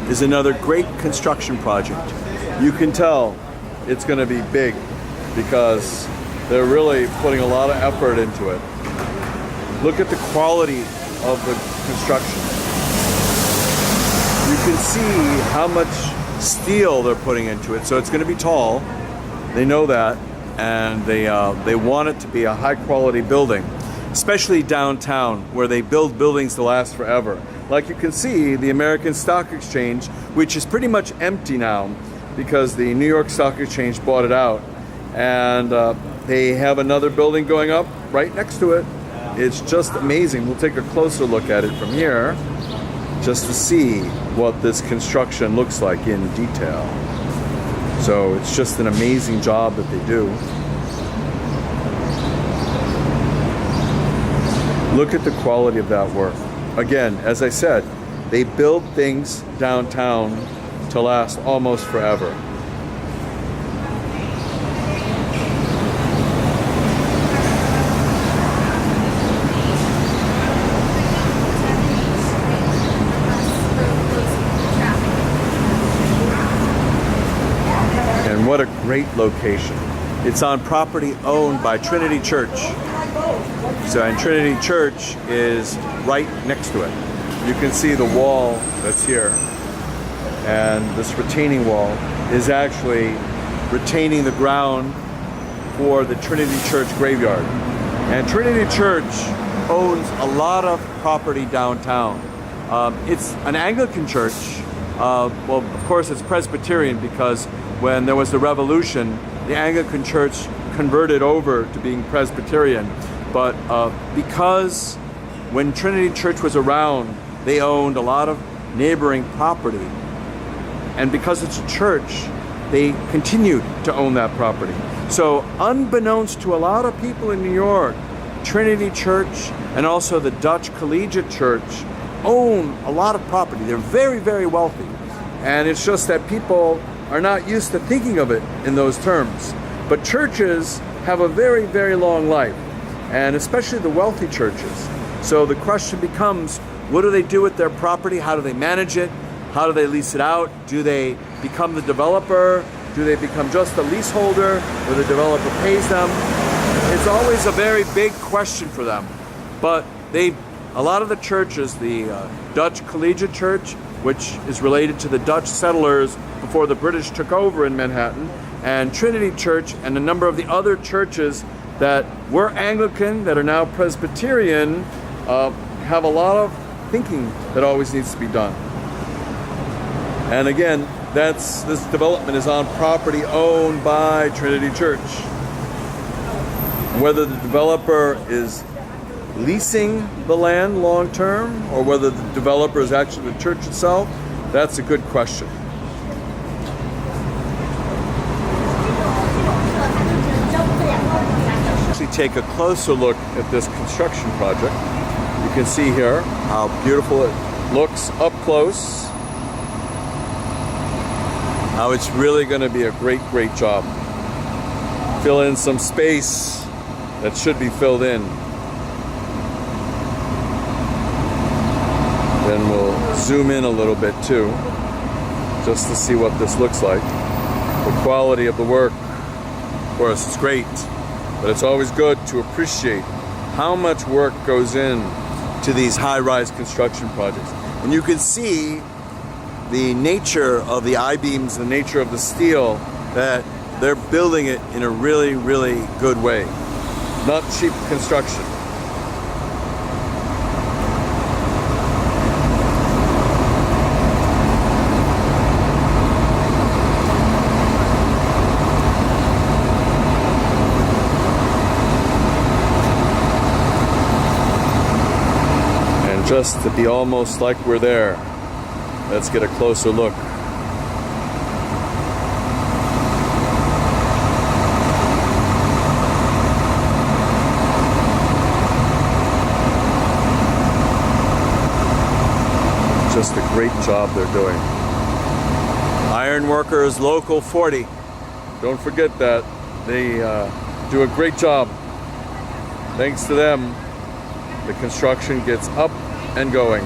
is another great construction project. You can tell it's going to be big because they're really putting a lot of effort into it. Look at the quality of the construction. You can see how much steel they're putting into it. So it's going to be tall. They know that, and they want it to be a high quality building, especially downtown where they build buildings to last forever. Like you can see, the American Stock Exchange, which is pretty much empty now because the New York Stock Exchange bought it out, and they have another building going up right next to it. It's just amazing. We'll take a closer look at it from here just to see what this construction looks like in detail. So it's just an amazing job that they do. Look at the quality of that work. Again, as I said, they build things downtown to last almost forever. And what a great location. It's on property owned by Trinity Church. So, and Trinity Church is right next to it. You can see the wall that's here, and this retaining wall is actually retaining the ground for the Trinity Church graveyard. And Trinity Church owns a lot of property downtown. It's an Anglican church. Well, of course, it's Presbyterian because when there was the Revolution, the Anglican Church converted over to being Presbyterian. But because when Trinity Church was around, they owned a lot of neighboring property. And because it's a church, they continued to own that property. So unbeknownst to a lot of people in New York, Trinity Church and also the Dutch Collegiate Church own a lot of property. They're very, very wealthy. And it's just that people are not used to thinking of it in those terms. But churches have a very, very long life, and especially the wealthy churches. So the question becomes, what do they do with their property? How do they manage it? How do they lease it out? Do they become the developer? Do they become just the leaseholder where the developer pays them? It's always a very big question for them. But a lot of the churches, the Dutch Collegiate Church, which is related to the Dutch settlers before the British took over in Manhattan, and Trinity Church and a number of the other churches that were Anglican, that are now Presbyterian, have a lot of thinking that always needs to be done. And again, this development is on property owned by Trinity Church. Whether the developer is leasing the land long term or whether the developer is actually the church itself, that's a good question. Take a closer look at this construction project. You can see here how beautiful it looks up close, how it's really going to be a great, great job. Fill in some space that should be filled in. Then we'll zoom in a little bit too, just to see what this looks like. The quality of the work, of course, is great. But it's always good to appreciate how much work goes in to these high-rise construction projects. And you can see the nature of the I-beams, the nature of the steel, that they're building it in a really, really good way. Not cheap construction. Just to be almost like we're there, let's get a closer look. Just a great job they're doing. Ironworkers Local 40. Don't forget that. They do a great job. Thanks to them, the construction gets up and going.